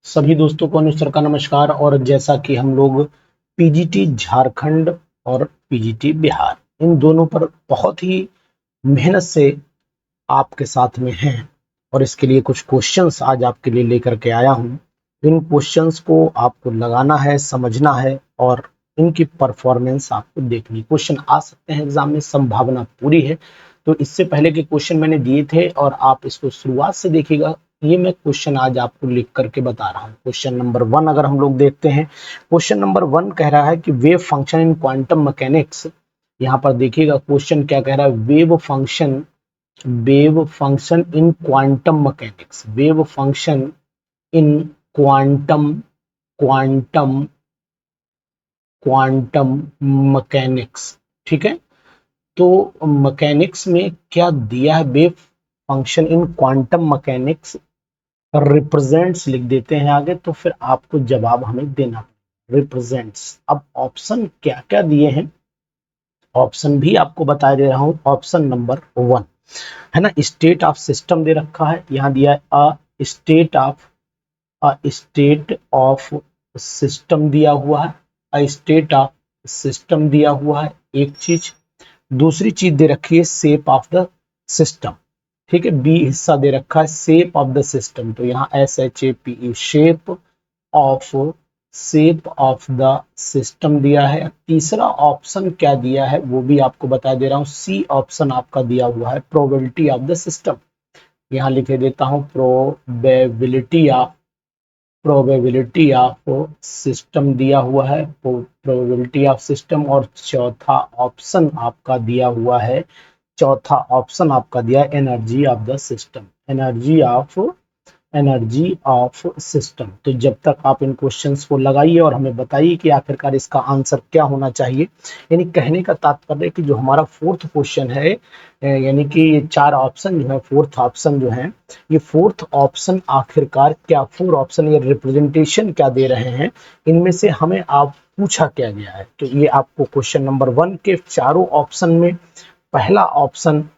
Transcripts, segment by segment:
सभी दोस्तों को अनुज सर का नमस्कार। और जैसा कि हम लोग पीजीटी झारखंड और पीजीटी बिहार इन दोनों पर बहुत ही मेहनत से आपके साथ में हैं और इसके लिए कुछ क्वेश्चंस आज आपके लिए लेकर के आया हूं। इन क्वेश्चंस को आपको लगाना है, समझना है और इनकी परफॉर्मेंस आपको देखनी। क्वेश्चन आ सकते हैं एग्जाम में, संभावना पूरी है। तो इससे पहले के क्वेश्चन मैंने दिए थे और आप इसको शुरुआत से देखिएगा। ये मैं क्वेश्चन आज आपको लिख करके बता रहा हूँ। क्वेश्चन नंबर 1 अगर हम लोग देखते हैं, क्वेश्चन नंबर 1 कह रहा है कि wave function in quantum mechanics. यहाँ पर देखिएगा क्वेश्चन क्या कह रहा है, wave function in quantum mechanics, wave function in quantum quantum quantum mechanics. ठीक है, तो मैकेनिक्स में क्या दिया है, wave function in quantum mechanics represents लिख देते हैं आगे, तो फिर आपको जवाब हमें देना रिप्रेजेंट्स। अब ऑप्शन क्या क्या दिए हैं, ऑप्शन भी आपको बता दे रहा हूं। ऑप्शन नंबर 1 है ना, स्टेट ऑफ सिस्टम दे रखा है, यहां दिया है स्टेट ऑफ सिस्टम दिया हुआ है, स्टेट ऑफ सिस्टम दिया हुआ है एक चीज। दूसरी चीज दे रखी है शेप ऑफ द सिस्टम। ठीक है, बी हिस्सा दे रखा है शेप ऑफ द सिस्टम, तो यहाँ SHAPE shape of the system दिया है। तीसरा ऑप्शन क्या दिया है वो भी आपको बता दे रहा हूँ, सी ऑप्शन आपका दिया हुआ है प्रोबेबिलिटी ऑफ द सिस्टम। यहाँ लिखे देता हूँ प्रोबेबिलिटी ऑफ सिस्टम दिया हुआ है, प्रोबेबिलिटी ऑफ सिस्टम। और चौथा ऑप्शन आपका दिया है energy of the system, energy of system. तो जब तक आप इन क्वेश्चंस को लगाइए और हमें बताइए कि आखिरकार इसका आंसर क्या होना चाहिए। यानी कहने का तात्पर्य है कि जो हमारा फोर्थ क्वेश्चन है, यानी कि ये 4 ऑप्शन जो है, फोर्थ ऑप्शन जो है, ये फोर्थ ऑप्शन आखिरकार क्या, 4 ऑप्शन ये रिप्रेजेंटेशन क्या दे रहे हैं, इनमें से हमें आप पूछा क्या गया है। तो ये आपको क्वेश्चन नंबर 1 के चारों ऑप्शन में पहला ऑप्शन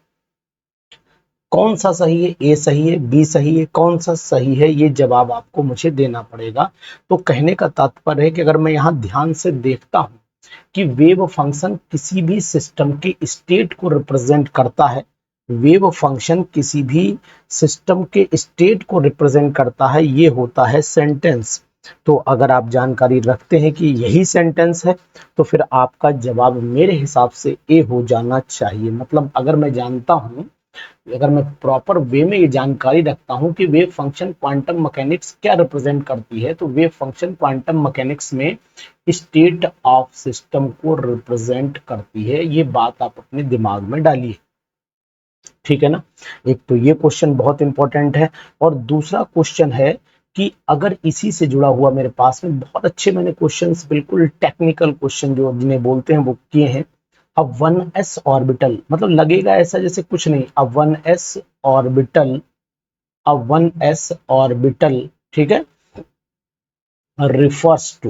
कौन सा सही है, ए सही है, बी सही है, कौन सा सही है, ये जवाब आपको मुझे देना पड़ेगा। तो कहने का तात्पर्य है कि अगर मैं यहाँ ध्यान से देखता हूँ कि वेव फंक्शन किसी भी सिस्टम के स्टेट को रिप्रेजेंट करता है, वेव फंक्शन किसी भी सिस्टम के स्टेट को रिप्रेजेंट करता है, ये होता है सेंटेंस। तो अगर आप जानकारी रखते हैं कि यही सेंटेंस है तो फिर आपका जवाब मेरे हिसाब से ए हो जाना चाहिए। मतलब अगर मैं जानता हूं, अगर मैं प्रॉपर वे में ये जानकारी रखता हूं कि वेव फंक्शन क्वांटम मैकेनिक्स क्या रिप्रेजेंट करती है, तो वेव फंक्शन क्वांटम मैकेनिक्स में स्टेट ऑफ सिस्टम को रिप्रेजेंट करती है। ये बात आप अपने दिमाग में डालिए, ठीक है ना। एक तो ये क्वेश्चन बहुत इंपॉर्टेंट है। और दूसरा क्वेश्चन है कि अगर इसी से जुड़ा हुआ मेरे पास में बहुत अच्छे मैंने क्वेश्चंस, बिल्कुल टेक्निकल क्वेश्चन जो जिन्हें बोलते हैं वो किए हैं। अब 1s ऑर्बिटल, मतलब लगेगा ऐसा जैसे कुछ नहीं। अब 1s ऑर्बिटल, ठीक है, रिफर्स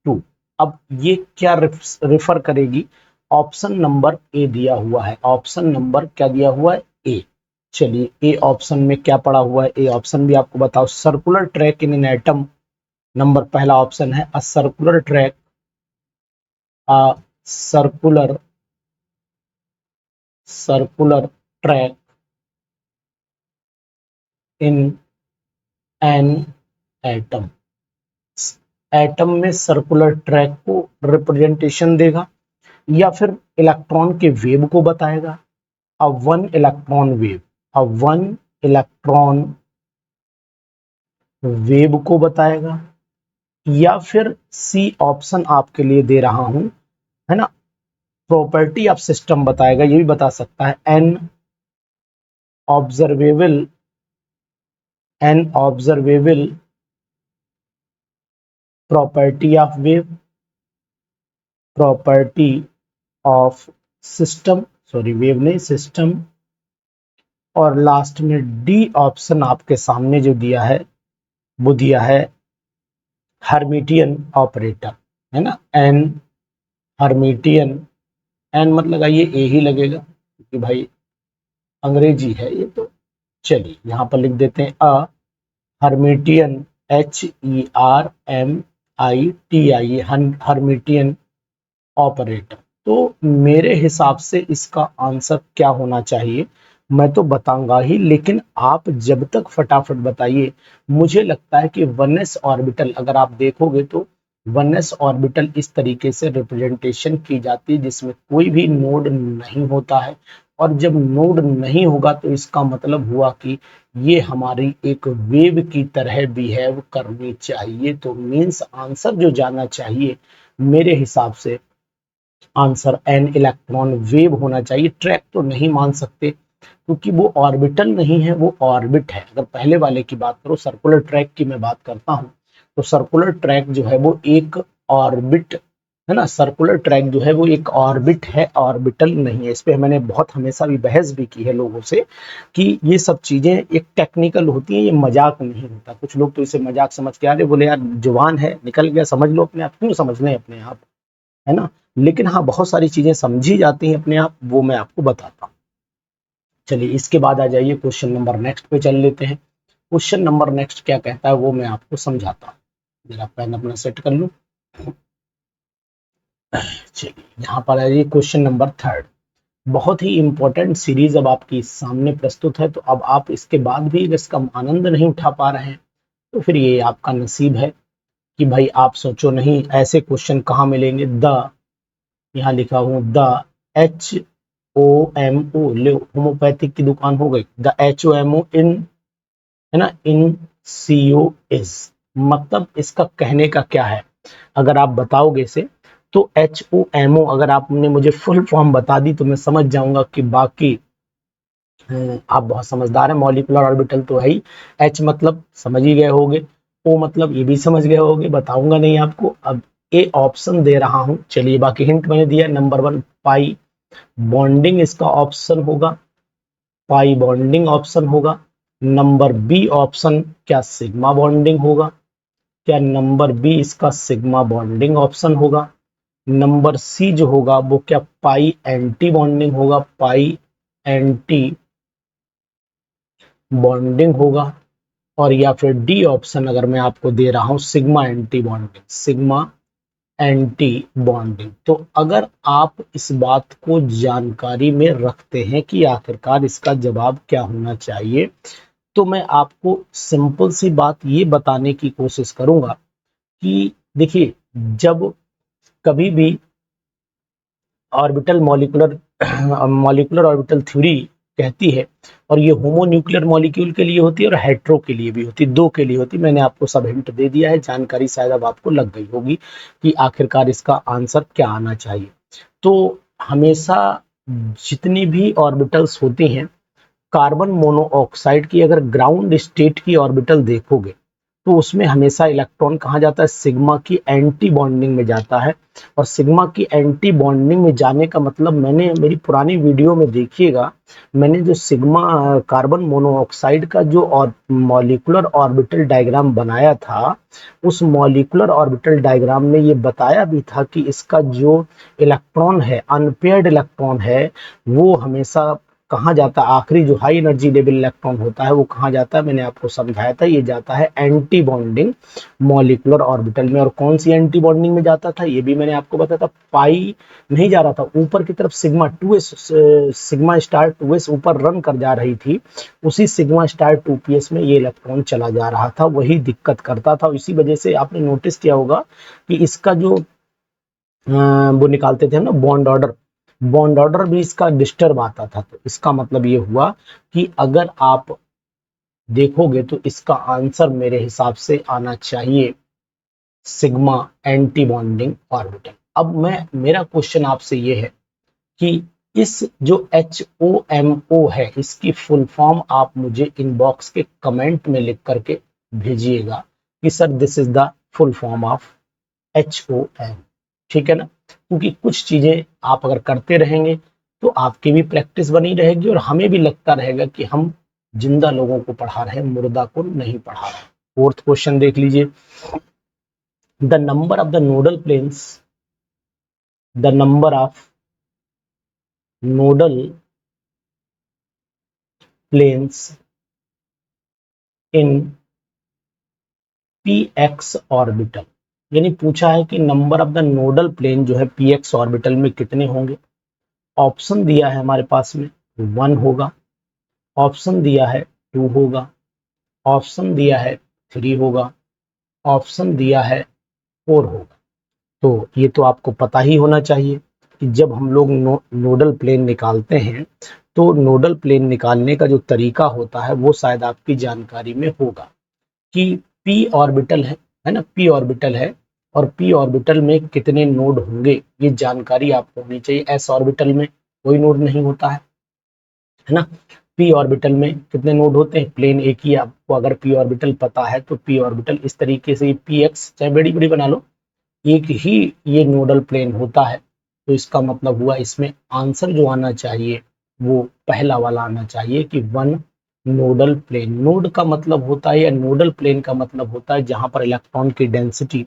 टू अब ये क्या रिफर करेगी, ऑप्शन नंबर ए दिया हुआ है। ऑप्शन नंबर क्या दिया हुआ है, ए। चलिए ए ऑप्शन में क्या पड़ा हुआ है, ए ऑप्शन भी आपको बताओ। Circular track in an atom, number पहला ऑप्शन है a circular track, a circular circular track in an atom. Atom में सर्कुलर ट्रैक को रिप्रेजेंटेशन देगा या फिर इलेक्ट्रॉन के वेव को बताएगा। अब वन इलेक्ट्रॉन वेव को बताएगा, या फिर सी ऑप्शन आपके लिए दे रहा हूं, है ना, प्रॉपर्टी ऑफ सिस्टम बताएगा। ये भी बता सकता है observable an observable property of wave, property of system, sorry wave नहीं, सिस्टम। और लास्ट में डी ऑप्शन आपके सामने जो दिया है वो दिया है हर्मिटियन ऑपरेटर, है ना, एन हर्मिटियन। एन मत लगाइए, ए ही लगेगा क्योंकि भाई अंग्रेजी है ये। तो चलिए यहां पर लिख देते हैं अ हर्मिटियन, HERMITI, हर्मिटियन ऑपरेटर। तो मेरे हिसाब से इसका आंसर क्या होना चाहिए मैं तो बताऊंगा ही, लेकिन आप जब तक फटाफट बताइए। मुझे लगता है कि 1s ऑर्बिटल अगर आप देखोगे तो 1s ऑर्बिटल इस तरीके से रिप्रेजेंटेशन की जाती है जिसमें कोई भी नोड नहीं होता है, और जब नोड नहीं होगा तो इसका मतलब हुआ कि ये हमारी एक वेव की तरह बिहेव करनी चाहिए। तो मीन्स आंसर जो जाना चाहिए मेरे हिसाब से आंसर एन इलेक्ट्रॉन वेव होना चाहिए। ट्रैक तो नहीं मान सकते क्योंकि वो ऑर्बिटल नहीं है, वो ऑर्बिट है। अगर पहले वाले की बात करो, सर्कुलर ट्रैक की मैं बात करता हूँ, तो सर्कुलर ट्रैक जो है वो एक ऑर्बिट है ना। सर्कुलर ट्रैक जो है वो एक ऑर्बिट है, ऑर्बिटल नहीं है। इस पे मैंने बहुत हमेशा भी बहस भी की है लोगों से कि ये सब चीजें एक टेक्निकल होती हैं, ये मजाक नहीं होता। कुछ लोग तो इसे मजाक समझ के आ रहे, बोले यार जुबान है निकल गया समझ लो अपने आप, क्यों समझ लें अपने आप, है ना। लेकिन हाँ बहुत सारी चीजें समझी जाती हैं अपने आप, वो मैं आपको बताता हूँ। चलिए इसके बाद आ जाइए क्वेश्चन नंबर नेक्स्ट पे चल लेते हैं। क्वेश्चन नंबर नेक्स्ट क्या कहता है वो मैं आपको समझाता हूँ। जरा पेन अपना सेट कर लूँ। चलिए यहाँ पर आ जाइए क्वेश्चन नंबर थर्ड। बहुत ही इंपॉर्टेंट सीरीज अब आपकी सामने प्रस्तुत है, तो अब आप इसके बाद भी इसका आनंद नहीं उठा पा रहे हैं तो फिर ये आपका नसीब है कि भाई आप सोचो नहीं ऐसे क्वेश्चन कहाँ मिलेंगे। द यहाँ लिखा हूँ द HOMO, होम्योपैथिक की दुकान हो गई। द HOMO इन, है ना, इन CO इज, मतलब इसका कहने का क्या है अगर आप बताओगे इसे तो HOMO अगर आपने मुझे फुल फॉर्म बता दी तो मैं समझ जाऊंगा कि बाकी आप बहुत समझदार हैं। मॉलिक्यूलर ऑर्बिटल तो है ही। H मतलब समझ ही गए होगे, O मतलब ये भी समझ गए होगे, बताऊंगा नहीं आपको। अब ए ऑप्शन दे रहा हूं, चलिए बाकी हिंट मैंने दिया। नंबर 1 पाई बॉन्डिंग इसका ऑप्शन होगा, पाई बॉन्डिंग ऑप्शन होगा। नंबर बी ऑप्शन क्या सिग्मा बॉन्डिंग होगा, क्या नंबर बी इसका सिग्मा बॉन्डिंग ऑप्शन होगा। नंबर सी जो होगा वो क्या पाई एंटी बॉन्डिंग होगा, पाई एंटी बॉन्डिंग होगा। और या फिर डी ऑप्शन अगर मैं आपको दे रहा हूं sigma anti bonding, sigma anti bonding. तो अगर आप इस बात को जानकारी में रखते हैं कि आखिरकार इसका जवाब क्या होना चाहिए, तो मैं आपको सिंपल सी बात ये बताने की कोशिश करूंगा कि देखिए जब कभी भी orbital molecular molecular orbital theory कहती है, और ये होमोन्यूक्लियर मॉलिक्यूल के लिए होती है और हेट्रो के लिए भी होती है, दो के लिए होती है। मैंने आपको सब हिंट दे दिया है, जानकारी शायद अब आपको लग गई होगी कि आखिरकार इसका आंसर क्या आना चाहिए। तो हमेशा जितनी भी ऑर्बिटल्स होती हैं, कार्बन मोनोऑक्साइड की अगर ग्राउंड स्टेट की ऑर्बिटल देखोगे तो उसमें हमेशा इलेक्ट्रॉन कहाँ जाता है, सिग्मा की एंटी बॉन्डिंग में जाता है। और सिग्मा की एंटी बॉन्डिंग में जाने का मतलब, मैंने मेरी पुरानी वीडियो में देखिएगा, मैंने जो सिग्मा कार्बन मोनोऑक्साइड का जो और मॉलिक्यूलर ऑर्बिटल डायग्राम बनाया था, उस मॉलिक्यूलर ऑर्बिटल डायग्राम में ये बताया भी था कि इसका जो इलेक्ट्रॉन है, अनपेयर्ड इलेक्ट्रॉन है, वो हमेशा कहाँ जाता है, आखिरी जो हाई एनर्जी लेवल इलेक्ट्रॉन होता है वो कहाँ जाता है, मैंने आपको समझाया था, ये जाता है एंटी बॉन्डिंग मॉलिक्यूलर ऑर्बिटल में। और कौन सी एंटी बॉन्डिंग में जाता था ये भी मैंने आपको बताया था। पाई नहीं जा रहा था ऊपर की तरफ, sigma 2s, sigma star 2s ऊपर रन कर जा रही थी, उसी सिग्मा स्टार 2ps में ये इलेक्ट्रॉन चला जा रहा था, वही दिक्कत करता था। इसी वजह से आपने नोटिस किया होगा कि इसका जो वो निकालते थे ना बॉन्ड ऑर्डर, बॉन्ड ऑर्डर भी इसका डिस्टर्ब आता था। तो इसका मतलब ये हुआ कि अगर आप देखोगे तो इसका आंसर मेरे हिसाब से आना चाहिए सिग्मा एंटी बॉन्डिंग ऑर्बिटल। अब मैं, मेरा क्वेश्चन आपसे ये है कि इस जो HOMO है इसकी फुल फॉर्म आप मुझे इनबॉक्स के कमेंट में लिख करके भेजिएगा कि sir this is the full form of HOM, ठीक है ना। क्योंकि कुछ चीजें आप अगर करते रहेंगे तो आपकी भी प्रैक्टिस बनी रहेगी और हमें भी लगता रहेगा कि हम जिंदा लोगों को पढ़ा रहे हैं, मुर्दा को नहीं पढ़ा रहे। फोर्थ क्वेश्चन देख लीजिए। The number of the nodal planes, the number of nodal planes in P X orbital, यानी पूछा है कि number of the nodal plane जो है पी एक्स ऑर्बिटल में कितने होंगे। ऑप्शन दिया है हमारे पास में 1 होगा, ऑप्शन दिया है 2 होगा, ऑप्शन दिया है 3 होगा, ऑप्शन दिया है 4 होगा। तो ये तो आपको पता ही होना चाहिए कि जब हम लोग नोडल प्लेन निकालते हैं तो नोडल प्लेन निकालने का जो तरीका होता है वो शायद आपकी जानकारी में होगा कि पी ऑर्बिटल है ना, पी ऑर्बिटल है और पी ऑर्बिटल में कितने नोड होंगे ये जानकारी आपको होनी चाहिए। एस ऑर्बिटल में कोई नोड नहीं होता है ना। पी ऑर्बिटल में कितने नोड होते हैं, प्लेन एक ही। आपको अगर पी ऑर्बिटल पता है तो पी ऑर्बिटल इस तरीके से पी एक्स चाहे बड़ी बड़ी बना लो, एक ही ये नोडल प्लेन होता है। तो इसका मतलब हुआ इसमें आंसर जो आना चाहिए वो पहला वाला आना चाहिए कि 1 नोडल प्लेन। नोड का मतलब होता है या नोडल प्लेन का मतलब होता है जहां पर इलेक्ट्रॉन की डेंसिटी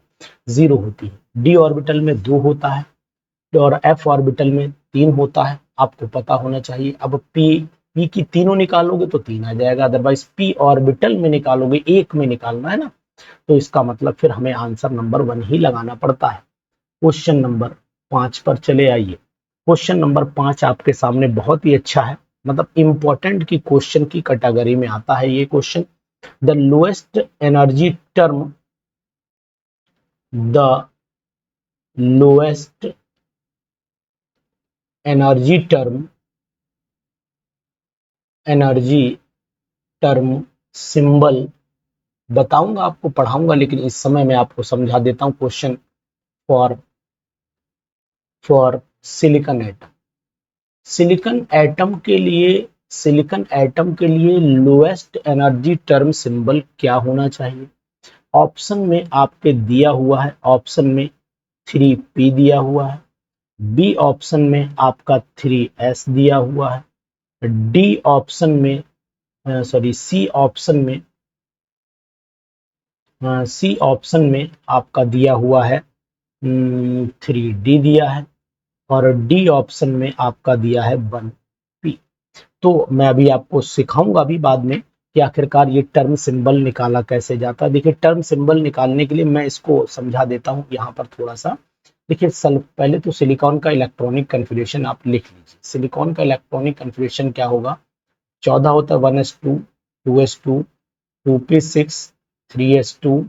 0 होती है। डी ऑर्बिटल में 2 होता है और एफ ऑर्बिटल में 3 होता है, आपको पता होना चाहिए। अब पी की तीनों निकालोगे तो 3 आ जाएगा, अदरवाइज पी ऑर्बिटल में निकालोगे, एक में निकालना है ना, तो इसका मतलब फिर हमें आंसर नंबर 1 ही लगाना पड़ता है। क्वेश्चन नंबर 5 पर चले आइए। क्वेश्चन नंबर 5 आपके सामने बहुत ही अच्छा है, मतलब इंपॉर्टेंट की क्वेश्चन की कैटेगरी में आता है ये question. The lowest energy term, the lowest energy term, energy term symbol बताऊंगा, आपको पढ़ाऊंगा, लेकिन इस समय मैं आपको समझा देता हूं question for silicon atom. Silicon atom के लिए लोएस्ट एनर्जी टर्म सिंबल क्या होना चाहिए। ऑप्शन में आपके दिया हुआ है, ऑप्शन में 3p दिया हुआ है, बी ऑप्शन में आपका 3s दिया हुआ है, डी ऑप्शन में सी ऑप्शन में आपका दिया हुआ है 3d दिया है और डी ऑप्शन में आपका दिया है 1p। तो मैं अभी आपको सिखाऊंगा भी बाद में कि आखिरकार ये टर्म सिंबल निकाला कैसे जाता है। देखिए टर्म सिंबल निकालने के लिए मैं इसको समझा देता हूँ यहाँ पर थोड़ा सा। देखिए पहले तो सिलिकॉन का इलेक्ट्रॉनिक कन्फिग्रेशन आप लिख लीजिए। सिलिकॉन का इलेक्ट्रॉनिक कन्फिग्रेशन क्या होगा, 14 होता है 1s2, 2s2, 2p6, 3s2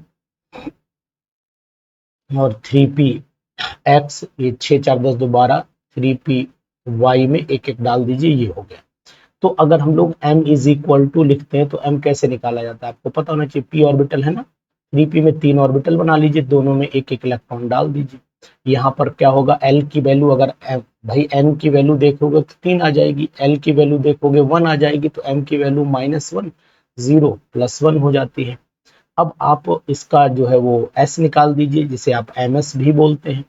और 3px, ये 6 4 10 12, 3py में एक एक डाल दीजिए, ये हो गया। तो अगर हम लोग m इज इक्वल टू लिखते हैं तो m कैसे निकाला जाता है आपको पता होना चाहिए। p ऑर्बिटल है ना, 3p में 3 ऑर्बिटल बना लीजिए, दोनों में एक एक इलेक्ट्रॉन डाल दीजिए। यहाँ पर क्या होगा, l की वैल्यू अगर भाई n की वैल्यू देखोगे तो 3 आ जाएगी, l की वैल्यू देखोगे 1 आ जाएगी, तो m की वैल्यू -1 0 +1 हो जाती है। अब आप इसका जो है वो s निकाल दीजिए, जिसे आप ms भी बोलते हैं,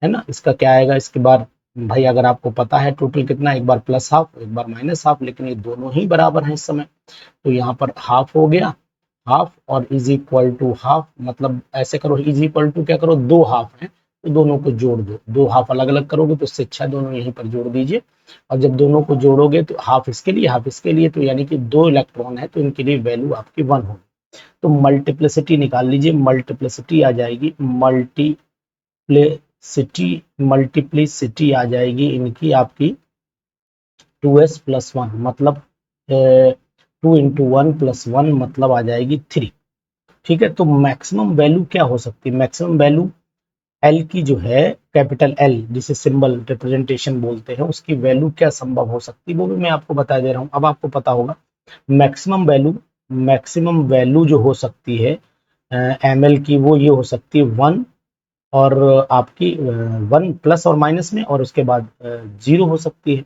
है ना। इसका क्या आएगा, इसके बाद भाई अगर आपको पता है टोटल कितना, एक बार +12 एक बार -12, लेकिन ये दोनों ही बराबर हैं इस समय, तो यहाँ पर हाफ हो गया, हाफ और इज इक्वल टू हाफ, मतलब ऐसे करो, इज इक्वल टू क्या करो, 2 हाफ हैं तो दोनों को जोड़ दो, 2 हाफ अलग अलग करोगे तो इससे अच्छा दोनों यहीं पर जोड़ दीजिए। और जब दोनों को जोड़ोगे तो हाफ इसके लिए हाफ इसके लिए, तो यानी कि 2 इलेक्ट्रॉन है तो इनके लिए वैल्यू आपकी 1 होगी। तो मल्टीप्लिसिटी निकाल लीजिए, मल्टीप्लिसिटी आ जाएगी, मल्टीप्लिसिटी आ जाएगी इनकी आपकी 2s + 1, मतलब 2 × 1 + 1 मतलब आ जाएगी 3। ठीक है, तो मैक्सिमम वैल्यू क्या हो सकती है, मैक्सिमम वैल्यू एल की जो है, कैपिटल एल जिसे सिंबल रिप्रेजेंटेशन बोलते हैं, उसकी वैल्यू क्या संभव हो सकती है वो भी मैं आपको बता दे रहा हूँ। अब आपको पता होगा मैक्सिमम वैल्यू जो हो सकती है एम एल की, वो ये हो सकती है 1 और आपकी 1 प्लस और माइनस में, और उसके बाद 0 हो सकती है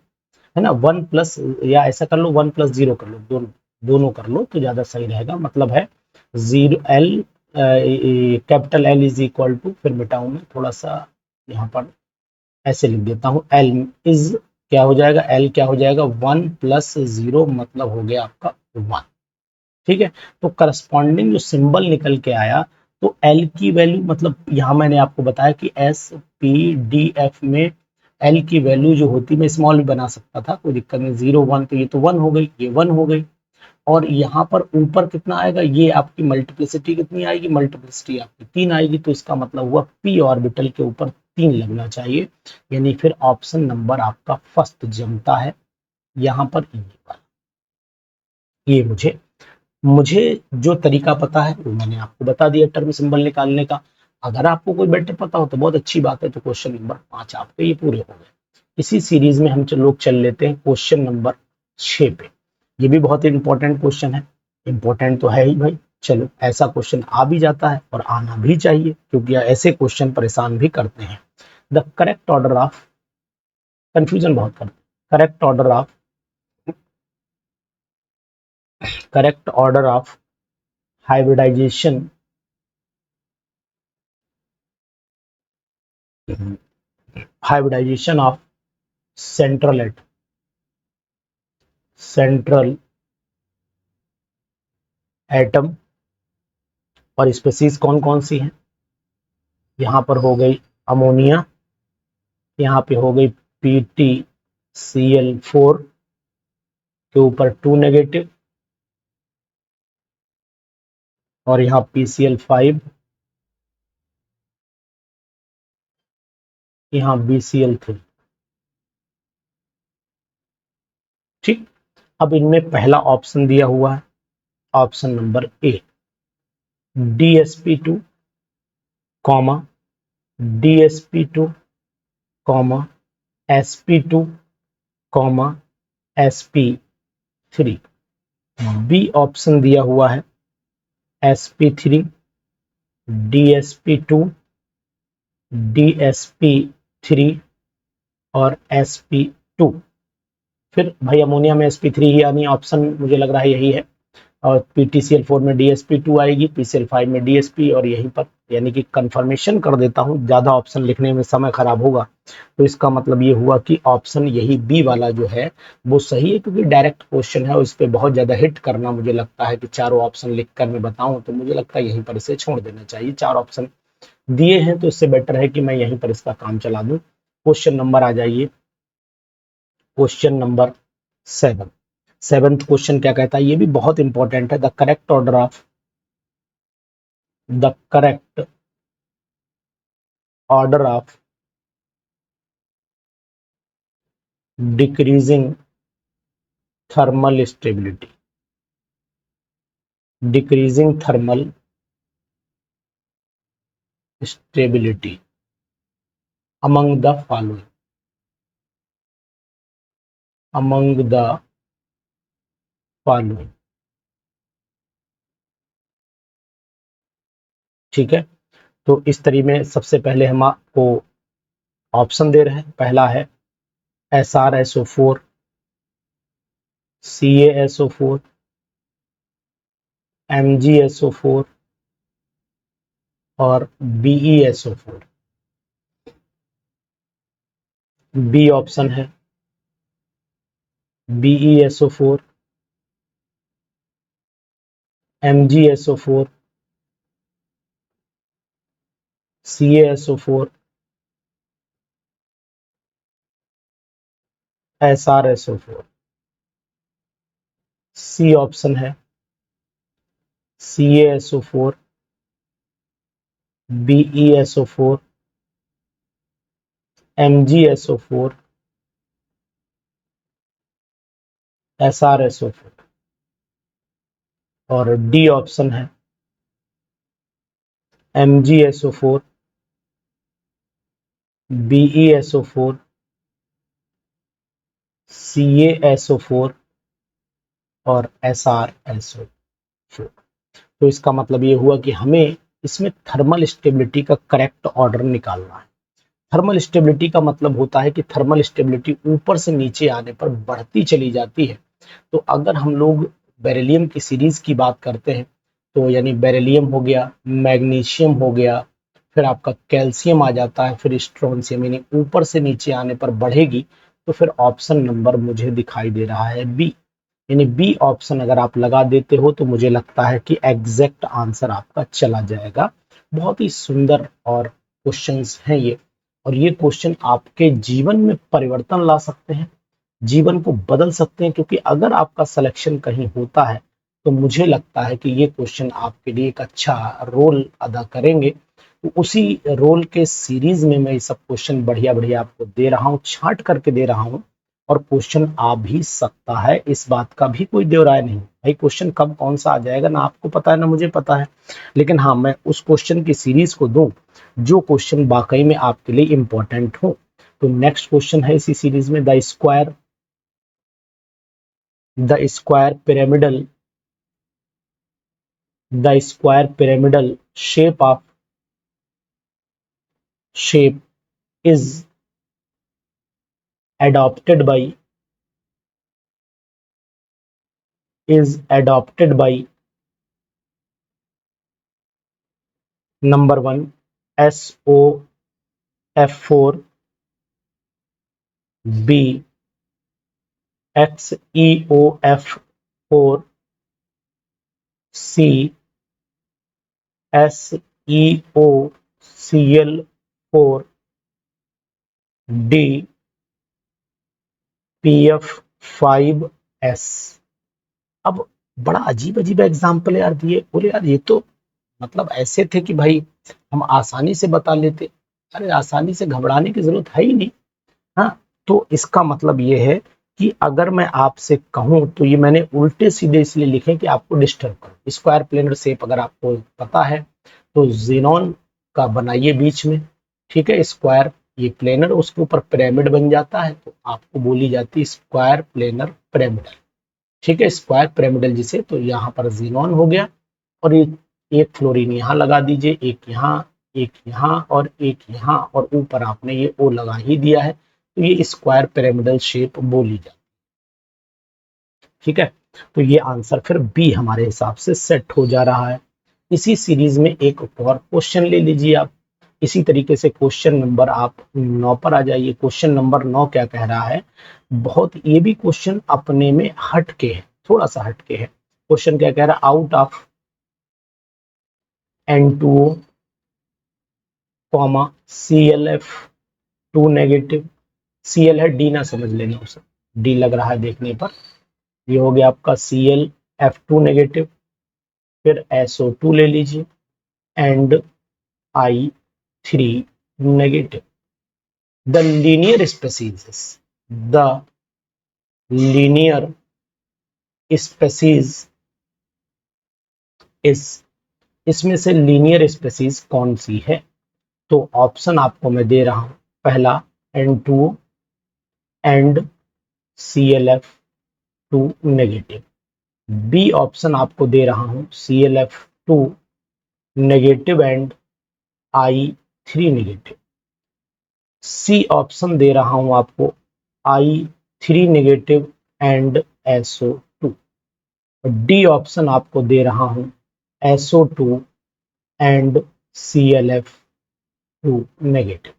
ना। 1 प्लस, या ऐसा कर लो 1 + 0 कर लो, दोनों दोनों कर लो तो ज्यादा सही रहेगा। मतलब है 0 L, capital L is equal to, फिर मिटाऊं मैं थोड़ा सा यहाँ पर ऐसे लिख देता हूँ, एल इज क्या हो जाएगा, एल क्या हो जाएगा 1 + 0 मतलब हो गया आपका 1। ठीक है, तो करस्पॉन्डिंग जो सिंबल निकल के आया, तो एल की वैल्यू, मतलब यहाँ मैंने आपको बताया कि एस पी डी एफ में एल की वैल्यू जो होती, मैं स्मॉल भी बना सकता था, कोई दिक्कत नहीं, 0 1, तो ये तो 1 हो गई, ये 1 हो गई। और यहाँ पर ऊपर कितना आएगा, ये आपकी मल्टीप्लिसिटी कितनी आएगी, मल्टीप्लिसिटी आपकी 3 आएगी, तो इसका मतलब हुआ p ऑर्बिटल के ऊपर 3 लगना चाहिए, यानी फिर ऑप्शन नंबर आपका फर्स्ट जमता है यहाँ पर ये वाला। ये मुझे जो तरीका पता है वो मैंने आपको बता दिया टर्म सिंबल निकालने का। अगर आपको कोई बेटर पता हो तो बहुत अच्छी बात है, तो क्वेश्चन नंबर 5 आपके ये पूरे हो गए। इसी सीरीज में हम लोग चल लेते हैं क्वेश्चन नंबर 6 पे। ये भी बहुत इंपॉर्टेंट क्वेश्चन है, इंपॉर्टेंट तो है ही भाई। चलो, ऐसा क्वेश्चन आ भी जाता है और आना भी चाहिए, क्योंकि ऐसे क्वेश्चन परेशान भी करते हैं। The correct order of, confusion बहुत करते हैं, correct order of hybridisation of central atom और स्पीसीज कौन कौन सी हैं। यहाँ पर हो गई अमोनिया, यहाँ पे हो गई PtCl4 के ऊपर 2 नेगेटिव, और यहाँ PCl5, यहाँ BCl3। ठीक, अब इनमें पहला ऑप्शन दिया हुआ है, option number A, DsP2, DsP2, sp2, sp3। B option दिया हुआ है sp3, DsP2, DsP3 और sp2। फिर भाई अमोनिया में sp3 ही यानी ऑप्शन मुझे लग रहा है यही है, और PtCl4 में DsP2 आएगी, PCl5 में DsP, और यहीं पर यानी कि कंफर्मेशन कर देता हूं, ज्यादा ऑप्शन लिखने में समय खराब होगा, तो इसका मतलब ये हुआ कि ऑप्शन यही बी वाला जो है वो सही है, क्योंकि डायरेक्ट क्वेश्चन है और इस पे बहुत ज्यादा हिट करना मुझे लगता है कि चारों ऑप्शन लिखकर मैं बताऊं, तो मुझे लगता है यहीं पर इसे छोड़ देना चाहिए। 4 ऑप्शन दिए हैं तो इससे बेटर है कि मैं यहीं पर इसका काम चला दूं। क्वेश्चन नंबर आ जाइए, क्वेश्चन नंबर 7। सेवेंथ क्वेश्चन क्या कहता है, ये भी बहुत इंपॉर्टेंट है। The correct order of decreasing thermal stability, among the following। ठीक है, तो इस तरीके में सबसे पहले हम आपको ऑप्शन दे रहे हैं। पहला है SrSO4, CaSO4, MgSO4 और BeSO4। बी ऑप्शन है BeSO4, MgSO4, CaSO4, SrSO4। C option है CaSO4, BeSO4, MgSO4, SrSO4। और डी ऑप्शन है MgSO4, BeSO4, CaSO4 और SrSO4। तो इसका मतलब ये हुआ कि हमें इसमें थर्मल स्टेबिलिटी का करेक्ट ऑर्डर निकालना है। थर्मल स्टेबिलिटी का मतलब होता है कि थर्मल स्टेबिलिटी ऊपर से नीचे आने पर बढ़ती चली जाती है। तो अगर हम लोग बेरिलियम की सीरीज की बात करते हैं, तो यानी बेरिलियम हो गया, मैग्नीशियम हो गया, फिर आपका कैल्शियम आ जाता है, फिर स्ट्रोंशियम, यानी ऊपर से नीचे आने पर बढ़ेगी। तो फिर ऑप्शन नंबर मुझे दिखाई दे रहा है बी, यानी बी ऑप्शन अगर आप लगा देते हो तो मुझे लगता है कि एग्जैक्ट आंसर आपका चला जाएगा। बहुत ही सुंदर और क्वेश्चंस हैं ये, और ये क्वेश्चन आपके जीवन में परिवर्तन ला सकते हैं, जीवन को बदल सकते हैं, क्योंकि अगर आपका सिलेक्शन कहीं होता है तो मुझे लगता है कि ये क्वेश्चन आपके लिए एक अच्छा रोल अदा करेंगे। तो उसी रोल के सीरीज में मैं ये सब क्वेश्चन बढ़िया बढ़िया आपको दे रहा हूँ, छांट करके दे रहा हूँ, और क्वेश्चन आ भी सकता है, इस बात का भी कोई दो राय नहीं भाई। क्वेश्चन कब कौन सा आ जाएगा ना आपको पता है ना मुझे पता है, लेकिन हाँ मैं उस क्वेश्चन की सीरीज को दूं जो क्वेश्चन वाकई में आपके लिए इंपॉर्टेंट हो। तो नेक्स्ट क्वेश्चन है इसी सीरीज में, the square pyramidal shape is adopted by number 1 SOF4, B XEOF4, C SEOCl4, D PF5S। अब बड़ा अजीब अजीब एग्जाम्पल यार दिए, बोले यार ये तो मतलब ऐसे थे कि भाई हम आसानी से बता लेते। अरे आसानी से घबराने की जरूरत है ही नहीं। हाँ, तो इसका मतलब ये है कि अगर मैं आपसे कहूं तो ये मैंने उल्टे सीधे इसलिए लिखे कि आपको डिस्टर्ब करो। स्क्वायर प्लेनर शेप अगर आपको पता है तो जेनॉन का बनाइए बीच में, ठीक है, स्क्वायर ये प्लेनर, उसके ऊपर पिरामिड बन जाता है, तो आपको बोली जाती है स्क्वायर प्लेनर पिरामिडल, ठीक है, स्क्वायर पिरामिडल जिसे, तो यहाँ पर जेनॉन हो गया, और एक फ्लोरीन यहाँ लगा दीजिए, एक यहाँ और एक यहाँ, और ऊपर आपने ये ओ लगा ही दिया है, तो ये स्क्वायर पिरामिडल शेप बोली जाती है, ठीक है। तो ये आंसर फिर बी हमारे हिसाब से सेट हो जा रहा है। इसी सीरीज में एक और क्वेश्चन ले लीजिए आप, इसी तरीके से क्वेश्चन नंबर आप 9 पर आ जाइए। क्वेश्चन नंबर 9 क्या कह रहा है, बहुत ये भी क्वेश्चन अपने में हटके है, थोड़ा सा हटके है। क्वेश्चन क्या कह रहा है, out of N2O, ClF2 negative, Cl है डी ना समझ लेना उसे, डी लग रहा है देखने पर, ये हो गया आपका ClF2 नेगेटिव, फिर SO2 ले लीजिए and I3 negative. The linear species the linear species इस इसमें से लीनियर स्पेसीज कौन सी है? तो ऑप्शन आपको मैं दे रहा हूं, पहला N2O and ClF2 negative, B option आपको दे रहा हूं ClF2 negative and I3 negative, C option दे रहा हूं आपको I3 negative and SO2, D option आपको दे रहा हूं SO2 एंड ClF2 नेगेटिव।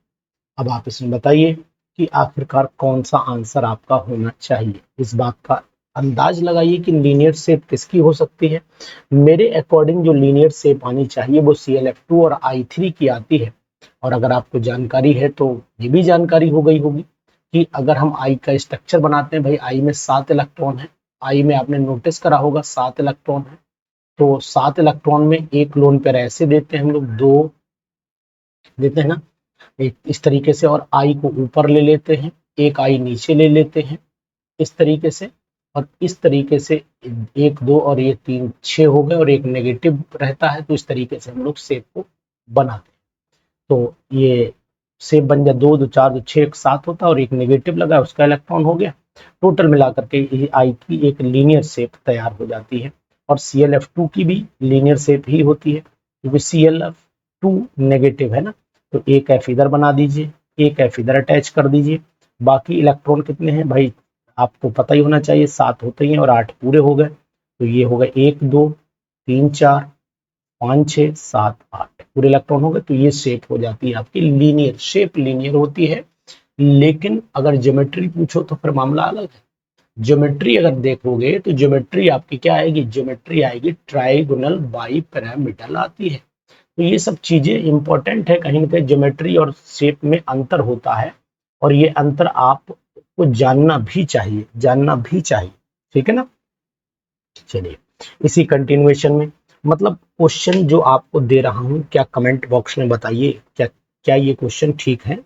अब आप इसमें बताइए कि आखिरकार कौन सा आंसर आपका होना चाहिए। इस बात का अंदाज लगाइए कि लीनियर शेप किसकी हो सकती है। मेरे अकॉर्डिंग जो लीनियर शेप आनी चाहिए वो ClF2 और I3 की आती है। और अगर आपको जानकारी है तो ये भी जानकारी हो गई होगी कि अगर हम आई का स्ट्रक्चर बनाते हैं, भाई आई में 7 इलेक्ट्रॉन है, आई में आपने नोटिस करा होगा 7 इलेक्ट्रॉन है, तो 7 इलेक्ट्रॉन में एक लोन पेयर ऐसे देते हैं हम लोग, 2 देते हैं ना, एक इस तरीके से, और आई को ऊपर ले लेते हैं, एक आई नीचे ले लेते हैं इस तरीके से, और इस तरीके से 1 2 और ये 3 6 हो गए, और एक नेगेटिव रहता है, तो इस तरीके से हम लोग शेप को बनाते हैं। तो ये शेप बन गया, 2 2 4 2 6 7 होता है, और एक नेगेटिव लगा उसका इलेक्ट्रॉन हो गया, टोटल मिलाकर के आई की एक लीनियर शेप तैयार हो जाती है। और ClF2 की भी लीनियर शेप ही होती है, क्योंकि ClF2 नेगेटिव है ना, तो एक एफ इधर बना दीजिए, एक एफ इधर अटैच कर दीजिए। बाकी इलेक्ट्रॉन कितने हैं भाई आपको पता ही होना चाहिए, 7 होते ही हैं, और 8 पूरे हो गए, तो ये हो गए 1 2 3 4 5 6 7 8 पूरे इलेक्ट्रॉन हो गए। तो ये शेप हो जाती है आपकी लीनियर शेप, लीनियर होती है। लेकिन अगर ज्योमेट्री पूछो तो फिर मामला अलग है। ज्योमेट्री अगर देखोगे तो ज्योमेट्री आपकी क्या आएगी, ज्योमेट्री आएगी ट्राइगोनल बाई पिरामिडल आती है। तो ये सब चीजें इंपॉर्टेंट है, कहीं ना कहीं ज्योमेट्री और शेप में अंतर होता है, और ये अंतर आपको जानना भी चाहिए, जानना भी चाहिए, ठीक है ना। चलिए इसी कंटिन्यूएशन में, मतलब क्वेश्चन जो आपको दे रहा हूं, क्या कमेंट बॉक्स में बताइए क्या क्या ये क्वेश्चन ठीक है,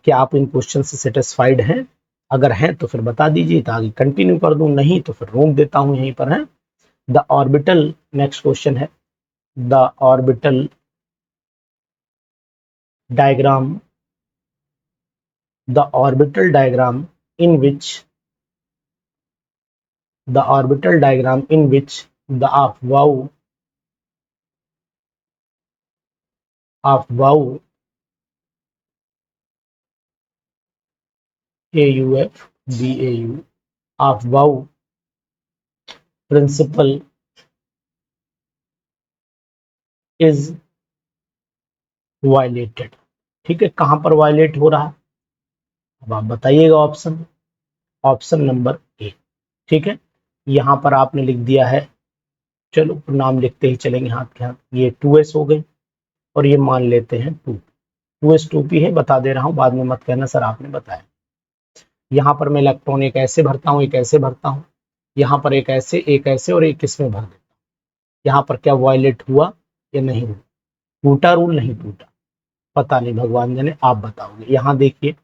क्या आप इन क्वेश्चन से सेटिस्फाइड हैं? अगर हैं तो फिर बता दीजिए तो आगे कंटिन्यू कर दूं, नहीं तो फिर रोक देता हूं यहीं पर है। द ऑर्बिटल, नेक्स्ट क्वेश्चन है, the orbital diagram, the orbital diagram in which the AUF BAU principle is violated। ठीक है, कहां पर वायलेट हो रहा है, अब आप बताइएगा ऑप्शन, ऑप्शन नंबर ए। ठीक है, यहां पर आपने लिख दिया है, चलो नाम लिखते ही चलेंगे हाथ के हाथ, ये 2s हो गए और ये मान लेते हैं 2s 2p है, बता दे रहा हूं, बाद में मत कहना सर आपने बताया। यहाँ पर मैं इलेक्ट्रॉन एक ऐसे भरता हूँ, एक ऐसे भरता हूँ, यहाँ पर एक ऐसे और एक इसमें भर देता हूँ। यहाँ पर क्या वायलेट हुआ या नहीं हुआ, टूटा रूल नहीं टूटा, पता नहीं, भगवान जाने, आप बताओगे। यहाँ देखिए,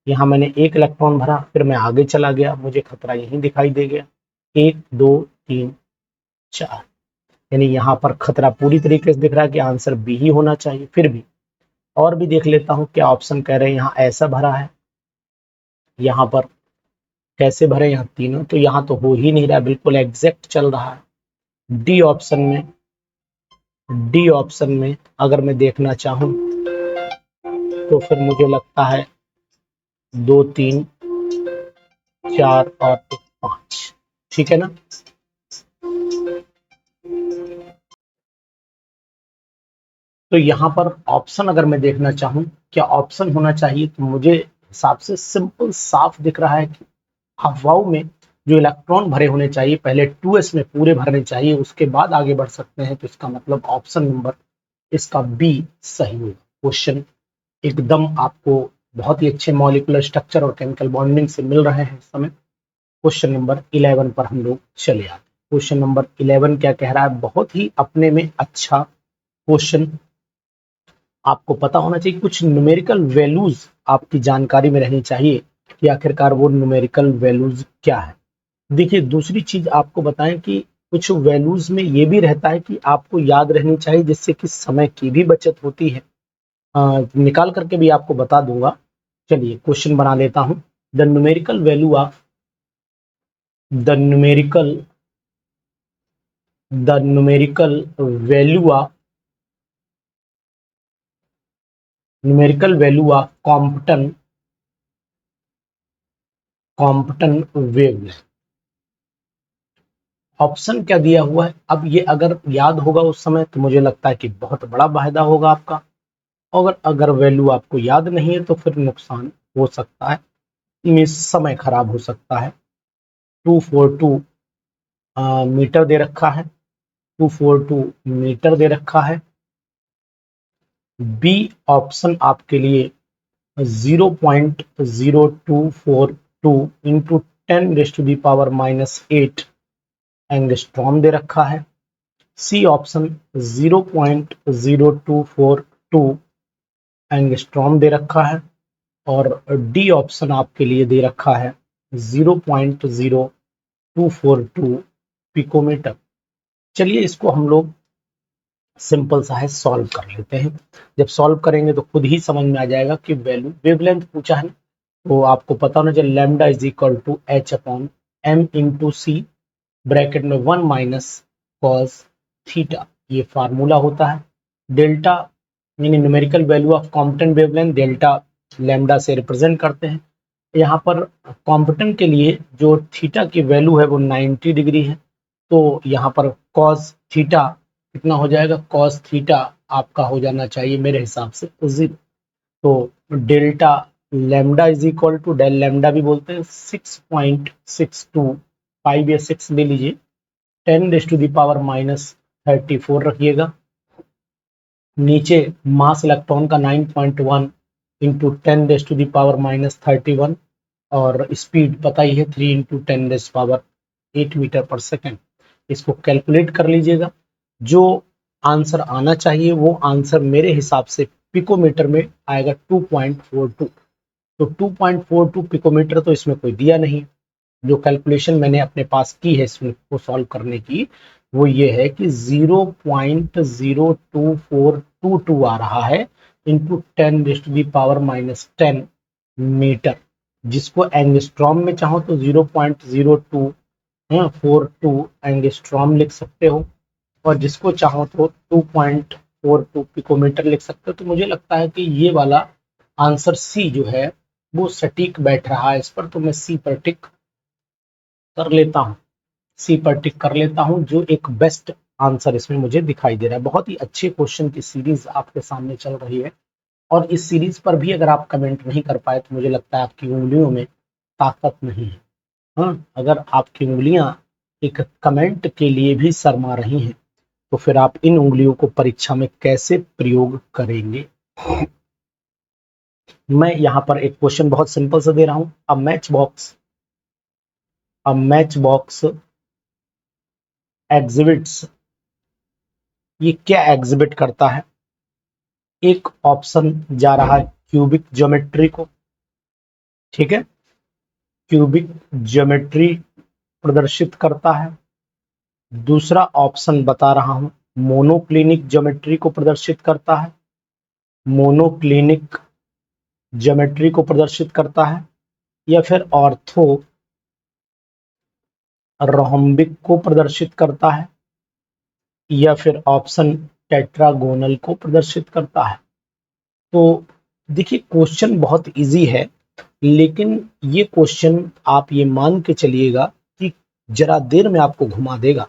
यहाँ मैंने एक इलेक्ट्रॉन भरा, फिर मैं आगे चला गया, मुझे खतरा यहीं दिखाई दे गया, 1 2 3 4, यानी यहाँ पर खतरा पूरी तरीके से दिख रहा है कि आंसर बी ही होना चाहिए। फिर भी और भी देख लेता हूँ क्या ऑप्शन कह रहे हैं, यहाँ ऐसा भरा है, यहाँ पर कैसे भरे, यहाँ तीनों, तो यहाँ तो हो ही नहीं रहा, बिल्कुल एग्जैक्ट चल रहा है। डी ऑप्शन में, डी ऑप्शन में अगर मैं देखना चाहूं तो फिर मुझे लगता है 2 3 4 और 5, ठीक है ना। तो यहाँ पर ऑप्शन अगर मैं देखना चाहूं क्या ऑप्शन होना चाहिए, तो मुझे हिसाब से सिंपल साफ दिख रहा है कि हवाओं में जो इलेक्ट्रॉन भरे होने चाहिए पहले 2s में पूरे भरने चाहिए, उसके बाद आगे बढ़ सकते हैं, तो इसका मतलब ऑप्शन नंबर इसका बी सही होगा। क्वेश्चन एकदम आपको बहुत ही अच्छे मॉलिक्यूलर स्ट्रक्चर और केमिकल बॉन्डिंग से मिल रहे हैं इस समय। क्वेश्चन नंबर 11 पर हम लोग चले आते। क्वेश्चन नंबर 11 क्या कह रहा है, बहुत ही अपने में अच्छा क्वेश्चन, आपको पता होना चाहिए, कुछ न्यूमेरिकल वैल्यूज आपकी जानकारी में रहनी चाहिए कि आखिरकार वो न्यूमेरिकल वैल्यूज क्या है। देखिए दूसरी चीज आपको बताएं कि कुछ वैल्यूज में ये भी रहता है कि आपको याद रहनी चाहिए, जिससे कि समय की भी बचत होती है। निकाल करके भी आपको बता दूंगा। चलिए क्वेश्चन बना लेता हूं। The numerical value of the numerical value of Compton wavelength. Option क्या दिया हुआ है, अब ये अगर याद होगा उस समय तो मुझे लगता है कि बहुत बड़ा फायदा होगा आपका, और अगर वैल्यू आपको याद नहीं है तो फिर नुकसान हो सकता है, मीन्स समय खराब हो सकता है। 242 मीटर दे रखा है, 242 मीटर दे रखा है। बी ऑप्शन आपके लिए 0.0242 इंटू 10⁻⁻8 एंगस्ट्रॉम दे रखा है। सी ऑप्शन 0.0242 एंगस्ट्रॉम दे रखा है, और डी ऑप्शन आपके लिए दे रखा है 0.0242 पिकोमीटर। चलिए इसको हम लोग सिंपल सा है सॉल्व कर लेते हैं। जब सॉल्व करेंगे तो खुद ही समझ में आ जाएगा कि वैल्यू वेवलेंथ पूछा है, तो आपको पता होना चाहिए lambda is equal to h upon m into c, bracket में 1 माइनस कॉस थीटा, ये फार्मूला होता है। डेल्टा यानी numerical value of Compton wavelength, delta lambda से रिप्रेजेंट करते हैं। यहाँ पर कॉम्पटन के लिए जो थीटा की वैल्यू है वो 90 डिग्री है, तो यहाँ पर कॉस थीटा कितना हो जाएगा, कॉस थीटा आपका हो जाना चाहिए मेरे हिसाब से 0। तो delta lambda is equal to, del lambda भी बोलते हैं, 6.62, 5 या 6 ले लीजिए, 10⁻⁻34 रखिएगा। नीचे मास इलेक्ट्रॉन का 9.1 इंटू 10⁻⁻31, और स्पीड पता ही है 3 इंटू 10⁻8 मीटर पर सेकेंड। इसको कैलकुलेट कर लीजिएगा। जो आंसर आना चाहिए वो आंसर मेरे हिसाब से पिकोमीटर में आएगा 2.42। तो 2.42 पिकोमीटर तो इसमें कोई दिया नहीं। जो कैलकुलेशन मैंने अपने पास की है इसमें को सॉल्व करने की, वो ये है कि 0.02422 आ रहा है इंटू 10⁻⁻10 मीटर, जिसको एंगस्ट्रॉम में चाहो तो 0.0242 एंगस्ट्रॉम लिख सकते हो, और जिसको चाहो तो 2.42 पिकोमीटर लिख सकते हो। तो मुझे लगता है कि ये वाला आंसर सी जो है वो सटीक बैठ रहा है इस पर, तो मैं सी पर टिक कर लेता हूँ। सी पर टिक कर लेता हूँ, जो एक बेस्ट आंसर इसमें मुझे दिखाई दे रहा है। बहुत ही अच्छे क्वेश्चन की सीरीज आपके सामने चल रही है, और इस सीरीज पर भी अगर आप कमेंट नहीं कर पाए तो मुझे लगता है आपकी उंगलियों में ताकत नहीं है। हाँ, अगर आपकी उंगलियां एक कमेंट के लिए भी शर्मा रही हैं तो फिर आप इन उंगलियों को परीक्षा में कैसे प्रयोग करेंगे। मैं यहाँ पर एक क्वेश्चन बहुत सिंपल से दे रहा हूं। अ मैच बॉक्स एग्जिबिट्स, ये क्या एग्जिबिट करता है? एक ऑप्शन जा रहा है क्यूबिक ज्योमेट्री को, ठीक है, क्यूबिक ज्योमेट्री प्रदर्शित करता है। दूसरा ऑप्शन बता रहा हूं मोनोक्लिनिक ज्योमेट्री को प्रदर्शित करता है, मोनोक्लिनिक ज्योमेट्री को प्रदर्शित करता है, या फिर ऑर्थो रोहम्बिक को प्रदर्शित करता है, या फिर ऑप्शन टेट्रागोनल को प्रदर्शित करता है। तो देखिए क्वेश्चन बहुत इजी है, लेकिन ये क्वेश्चन आप ये मान के चलिएगा कि जरा देर में आपको घुमा देगा।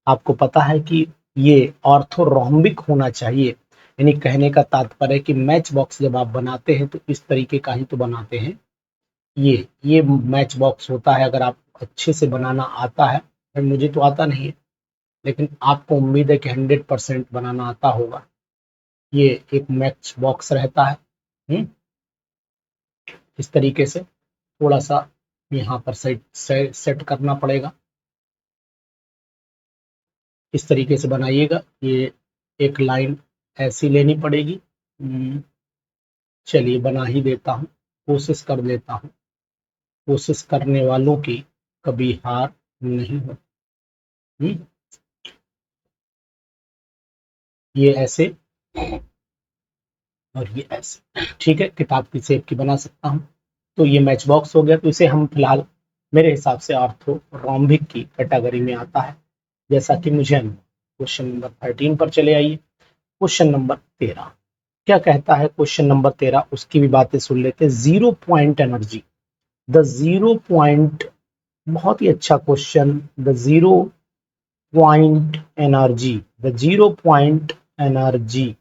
आपको पता है कि ये ऑर्थोरोम्बिक होना चाहिए, यानी कहने का तात्पर्य है कि मैच बॉक्स जब आप बनाते हैं तो इस तरीके का ही तो बनाते हैं। ये मैच बॉक्स होता है। अगर आप अच्छे से बनाना आता है, मुझे तो आता नहीं है, लेकिन आपको उम्मीद है कि 100% बनाना आता होगा। ये एक मैच बॉक्स रहता है। इस तरीके से थोड़ा सा यहाँ पर सेट करना पड़ेगा। इस तरीके से बनाइएगा। ये एक लाइन ऐसी लेनी पड़ेगी। चलिए बना ही देता हूँ, कोशिश कर लेता हूँ। कोशिश करने वालों की कभी हार नहीं होती। ये ऐसे और ये ऐसे, ठीक है, किताब की शेप की बना सकता हूँ। तो ये मैच बॉक्स हो गया। तो इसे हम फिलहाल मेरे हिसाब से ऑर्थोरोम्बिक की कैटेगरी में आता है, जैसा कि मुझे। क्वेश्चन नंबर 13 पर चले आइए। क्वेश्चन नंबर 13 क्या कहता है? क्वेश्चन नंबर 13 उसकी भी बातें सुन लेते हैं। 0 पॉइंट एनर्जी, द 0 पॉइंट, बहुत ही अच्छा question. The 0 point energy, the 0 point energy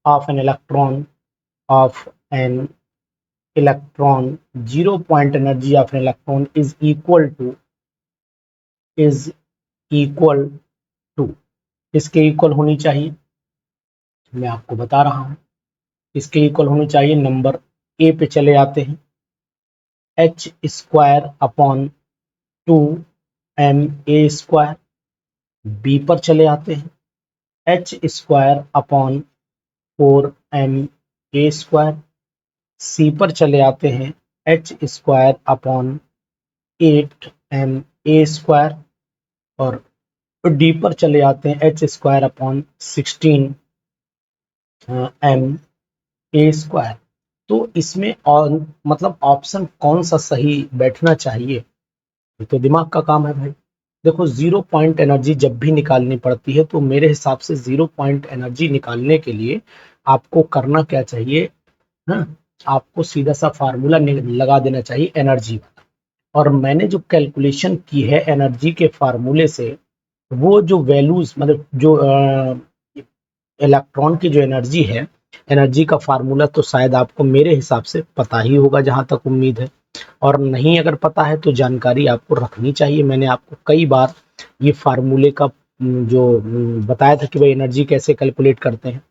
of an electron, of an electron, 0 point energy of an electron is equal to, किसके इक्वल होनी चाहिए? मैं आपको बता रहा हूं इसके इक्वल होनी चाहिए। नंबर ए पे चले आते हैं। H square upon 2ma²। B पर चले आते हैं। H square upon 4ma²। सी पर चले आते हैं। H square upon 8ma²। और डी पर चले आते हैं। H square upon 16ma²। तो इसमें और मतलब ऑप्शन कौन सा सही बैठना चाहिए, ये तो दिमाग का काम है भाई। देखो 0 पॉइंट एनर्जी जब भी निकालनी पड़ती है तो मेरे हिसाब से 0 पॉइंट एनर्जी निकालने के लिए आपको करना क्या चाहिए? हाँ, आपको सीधा सा फार्मूला लगा देना चाहिए एनर्जी वाला। और मैंने जो कैलकुलेशन की है एनर्जी के फार्मूले से, वो जो वैल्यूज मतलब जो इलेक्ट्रॉन की जो एनर्जी है, एनर्जी का फार्मूला तो शायद आपको मेरे हिसाब से पता ही होगा, जहां तक उम्मीद है। और नहीं अगर पता है तो जानकारी आपको रखनी चाहिए। मैंने आपको कई बार ये फार्मूले का जो बताया था कि भाई एनर्जी कैसे कैलकुलेट करते हैं।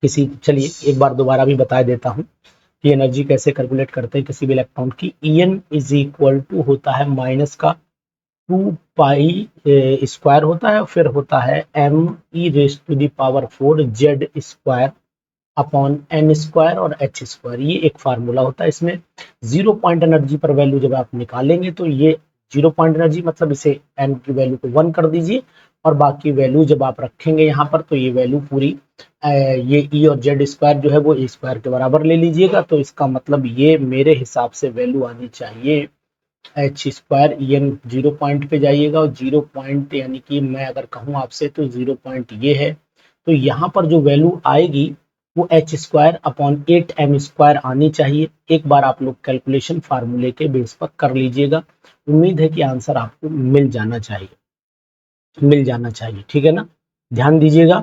चलिए एक बार दोबारा भी बता देता हूँ कि एनर्जी कैसे कैलकुलेट करते हैं किसी भी इलेक्ट्रॉन की। En इज इक्वल टू होता है माइनस का 2 पाई स्क्वायर होता है, फिर होता है m e raise to the power 4 z square upon N square और एच स्क्वायर। ये एक फार्मूला होता है। इसमें जीरो पॉइंट एनर्जी पर वैल्यू जब आप निकालेंगे तो ये जीरो पॉइंट एनर्जी मतलब इसे एन की वैल्यू को 1 कर दीजिए और बाकी वैल्यू जब आप रखेंगे यहाँ पर तो ये वैल्यू पूरी ये ई और जेड स्क्वायर जो है वो ए स्क्वायर के बराबर ले लीजिएगा। तो इसका मतलब ये मेरे हिसाब से वैल्यू आनी चाहिए H square N. Zero point पे जाइएगा और जीरो पॉइंट यानी कि मैं अगर कहूँ आपसे तो जीरो पॉइंट ये है, तो यहाँ पर जो वैल्यू आएगी वो H square upon 8m square आनी चाहिए। एक बार आप लोग कैलकुलेशन फार्मूले के बेस पर कर लीजिएगा। उम्मीद है कि आंसर आपको मिल जाना चाहिए, ठीक है ना। ध्यान दीजिएगा,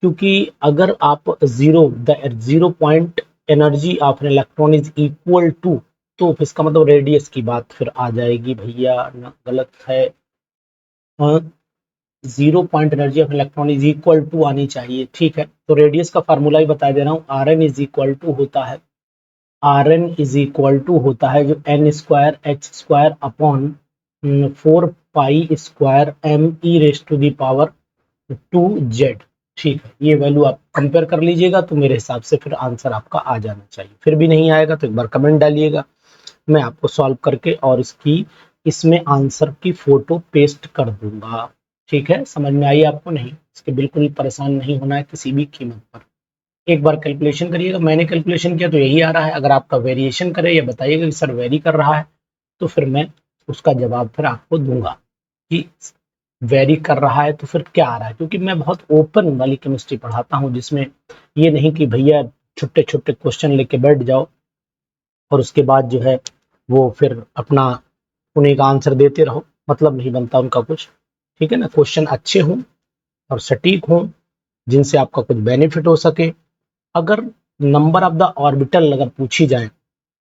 क्योंकि अगर आप zero point energy of an electron is equal to, तो इसका मतलब रेडियस की बात फिर आ जाएगी भैया ना, गलत है। Zero point energy of electron is equal to आनी चाहिए, ठीक है। तो रेडियस का फार्मूला ही बता दे रहा हूँ, R N is equal to होता है, R N is equal to होता है जो N square H square upon 4 pi square M E raise to the power 2z। ठीक है, ये वैल्यू आप कंपेयर कर लीजिएगा तो मेरे हिसाब से फिर आंसर आपका आ जाना चाहिए। फिर भी नहीं आएगा तो एक बार कमेंट डालिएगा, मैं आपको सॉल्व करके और इसमें आंसर की फोटो पेस्ट कर दूंगा। ठीक है, समझ में आई आपको? नहीं, इसके बिल्कुल परेशान नहीं होना है किसी भी कीमत पर। एक बार कैलकुलेशन करिएगा, मैंने कैलकुलेशन किया तो यही आ रहा है। अगर आपका वेरिएशन करे या बताइएगा कि सर वेरी कर रहा है तो फिर मैं उसका जवाब फिर आपको दूंगा कि वेरी कर रहा है तो फिर क्या आ रहा है। क्योंकि मैं बहुत ओपन वाली केमिस्ट्री पढ़ाता हूँ, जिसमें ये नहीं कि भैया छोटे छोटे क्वेश्चन लेके बैठ जाओ और उसके बाद जो है वो फिर अपना उन्हीं का आंसर देते रहो, मतलब नहीं बनता उनका कुछ। ठीक है ना, क्वेश्चन अच्छे हों और सटीक हों जिनसे आपका कुछ बेनिफिट हो सके। अगर नंबर ऑफ द ऑर्बिटल अगर पूछी जाए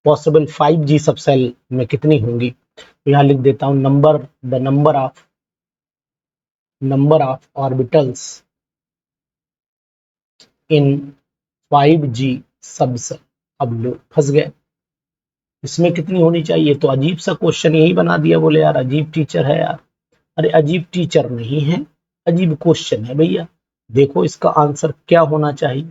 पॉसिबल 5G सबसेल में कितनी होंगी, तो यहाँ लिख देता हूँ number of orbitals in 5G subshell. अब लोग फंस गए, इसमें कितनी होनी चाहिए? तो अजीब सा क्वेश्चन यही बना दिया, बोले यार अजीब टीचर है यार। अरे अजीब टीचर नहीं है, अजीब क्वेश्चन है भैया। देखो इसका आंसर क्या होना चाहिए।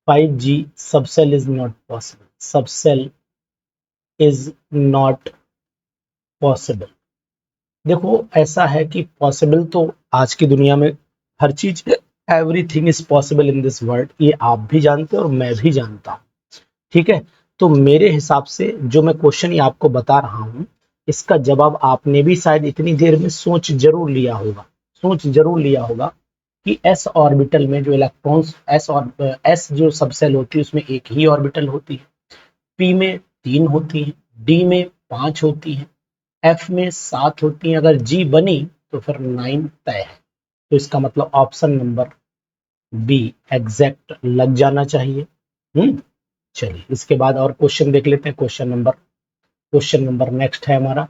5G subshell is not possible, subshell is not possible. देखो ऐसा है कि पॉसिबल तो आज की दुनिया में हर चीज, everything is possible in this world, ये आप भी जानते हो और मैं भी जानता हूँ। ठीक है, तो मेरे हिसाब से जो मैं क्वेश्चन ये आपको बता रहा हूँ इसका जवाब आपने भी शायद इतनी देर में सोच जरूर लिया होगा कि एस ऑर्बिटल में जो इलेक्ट्रॉन्स एस जो सबसेल होती है उसमें एक ही ऑर्बिटल होती है, पी में 3 होती है, डी में 5 होती है, एफ में 7 होती है। अगर जी बनी तो फिर 9 तय है। तो इसका मतलब ऑप्शन नंबर बी एग्जैक्ट लग जाना चाहिए। चलिए इसके बाद और क्वेश्चन देख लेते हैं। क्वेश्चन नंबर नेक्स्ट है हमारा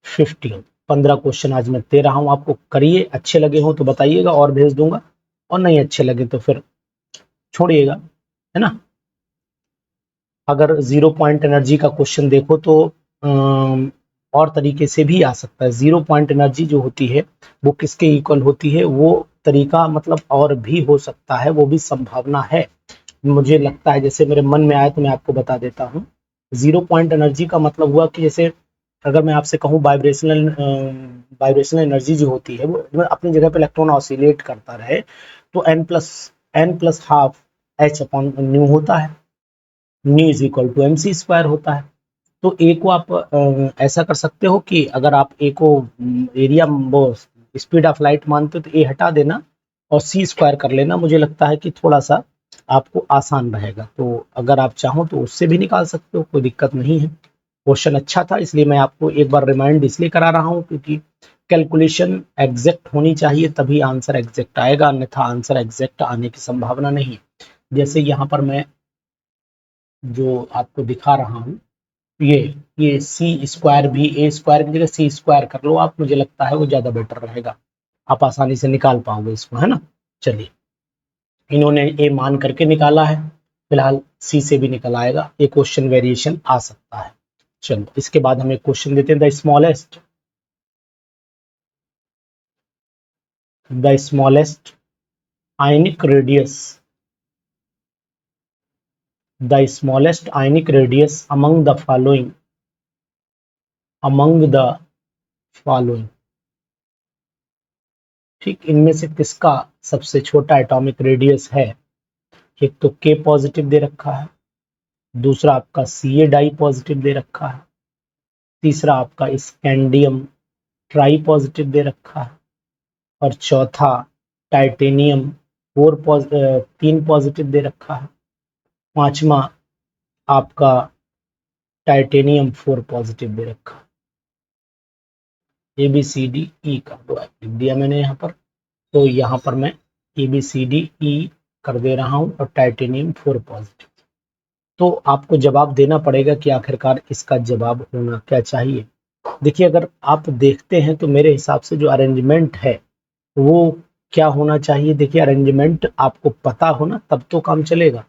15। 15 क्वेश्चन आज मैं दे रहा हूं आपको, करिए, अच्छे लगे हो तो बताइएगा और भेज दूंगा, और नहीं अच्छे लगे तो फिर छोड़िएगा, है ना। अगर जीरो पॉइंट एनर्जी का क्वेश्चन देखो तो और तरीके से भी आ सकता है। जीरो पॉइंट एनर्जी जो होती है वो किसके इक्वल होती है, वो तरीका मतलब और भी हो सकता है, वो भी संभावना है। मुझे लगता है, जैसे मेरे मन में आया तो मैं आपको बता देता हूँ। जीरो पॉइंट एनर्जी का मतलब हुआ कि जैसे अगर मैं आपसे कहूँ वाइब्रेशनल एनर्जी जो होती है वो अपनी जगह पे इलेक्ट्रॉन ऑसिलेट करता रहे तो n plus half H upon nu होता है, nu is equal to M C square होता है। तो ए को आप ऐसा कर सकते हो कि अगर आप ए को एरिया वो स्पीड ऑफ लाइट मानते हो तो ए हटा देना और सी स्क्वायर कर लेना। मुझे लगता है कि थोड़ा सा आपको आसान रहेगा। तो अगर आप चाहो तो उससे भी निकाल सकते हो, कोई दिक्कत नहीं है। क्वेश्चन अच्छा था इसलिए मैं आपको एक बार रिमाइंड इसलिए करा रहा हूँ क्योंकि कैलकुलेशन एग्जैक्ट होनी चाहिए तभी आंसर एग्जैक्ट आएगा, अन्यथा आंसर एग्जैक्ट आने की संभावना नहीं है। जैसे यहाँ पर मैं जो आपको दिखा रहा हूँ, ये सी स्क्वायर भी ए स्क्वायर की जगह सी स्क्वायर कर लो आप, मुझे लगता है वो ज्यादा बेटर रहेगा, आप आसानी से निकाल पाओगे इसको, है ना। चलिए, इन्होंने ए मान करके निकाला है फिलहाल सी से भी निकल आएगा, ये क्वेश्चन वेरिएशन आ सकता है। चलो इसके बाद हम एक क्वेश्चन देते हैं, the smallest ionic radius among the following, ठीक, इनमें से किसका सबसे छोटा एटॉमिक रेडियस है? एक तो K पॉजिटिव दे रखा है, दूसरा आपका Ca डाई पॉजिटिव दे रखा है, तीसरा आपका स्कैंडियम ट्राई पॉजिटिव दे रखा है, और चौथा टाइटेनियम 3 पॉजिटिव दे रखा है, पांचवा आपका टाइटेनियम 4 पॉजिटिव दे रखा है। ABCDE का दो लिख दिया मैंने यहाँ पर, तो यहाँ पर मैं ABCDE कर दे रहा हूँ और टाइटेनियम 4 पॉजिटिव। तो आपको जवाब देना पड़ेगा कि आखिरकार इसका जवाब होना क्या चाहिए। देखिए अगर आप देखते हैं तो मेरे हिसाब से जो अरेंजमेंट है वो क्या होना चाहिए। देखिए अरेंजमेंट आपको पता हो ना तब तो काम चलेगा।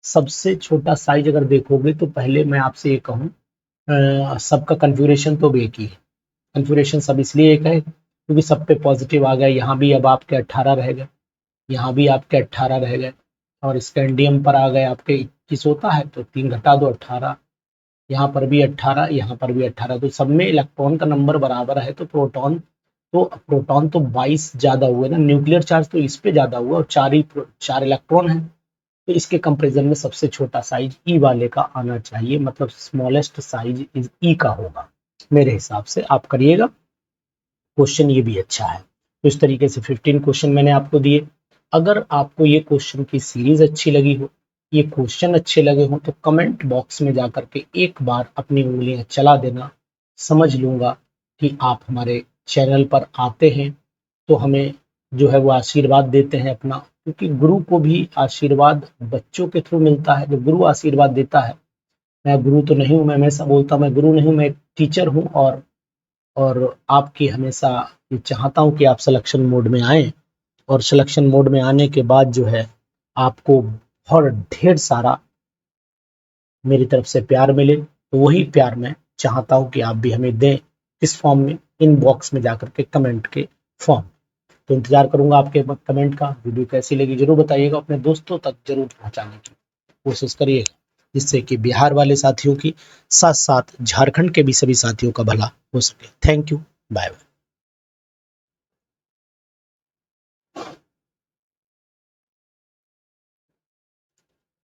सबसे छोटा साइज अगर देखोगे तो पहले मैं आपसे ये कहूँ, सबका कन्फ्यूरेशन तो एक ही है। कन्फ्यूरेशन सब इसलिए एक है क्योंकि सब पे पॉजिटिव आ गए। यहाँ भी अब आपके 18 रह गए, यहाँ भी आपके 18 रह गए, और स्कैंडियम पर आ गए आपके 21 होता है तो 3 घटा दो 18, यहाँ पर भी 18, यहाँ पर भी 18। तो सब में इलेक्ट्रॉन का नंबर बराबर है तो प्रोटॉन तो 22 ज्यादा हुए ना, न्यूक्लियर चार्ज तो इस पे ज्यादा हुआ और 4 इलेक्ट्रॉन है। तो इसके कंपैरिजन में सबसे छोटा साइज ई वाले का आना चाहिए, मतलब स्मॉलेस्ट साइज इज ई का होगा मेरे हिसाब से। आप करिएगा, क्वेश्चन ये भी अच्छा है। तो इस तरीके से 15 क्वेश्चन मैंने आपको दिए। अगर आपको ये क्वेश्चन की सीरीज अच्छी लगी हो, ये क्वेश्चन अच्छे लगे हो, तो कमेंट बॉक्स में जाकर के एक बार अपनी उंगलियां चला देना। समझ लूंगा कि आप हमारे चैनल पर आते हैं तो हमें जो है वो आशीर्वाद देते हैं अपना, क्योंकि गुरु को भी आशीर्वाद बच्चों के थ्रू मिलता है। जो गुरु आशीर्वाद देता है, मैं गुरु तो नहीं हूँ, मैं हमेशा बोलता हूँ मैं गुरु नहीं हूँ, मैं एक टीचर हूँ। और आपकी हमेशा ये चाहता हूँ कि आप सिलेक्शन मोड में आए, और सिलेक्शन मोड में आने के बाद जो है आपको बहुत ढेर सारा मेरी तरफ से प्यार मिले। तो वही प्यार मैं चाहता हूँ कि आप भी हमें दें। किस फॉर्म में? इनबॉक्स में जाकर के कमेंट के फॉर्म। तो इंतजार करूंगा आपके कमेंट का। वीडियो कैसी लगी जरूर बताइएगा, अपने दोस्तों तक जरूर पहुंचाने की कोशिश करिएगा, जिससे कि बिहार वाले साथियों की साथ साथ झारखंड के भी सभी साथियों का भला हो सके। Thank you, bye bye.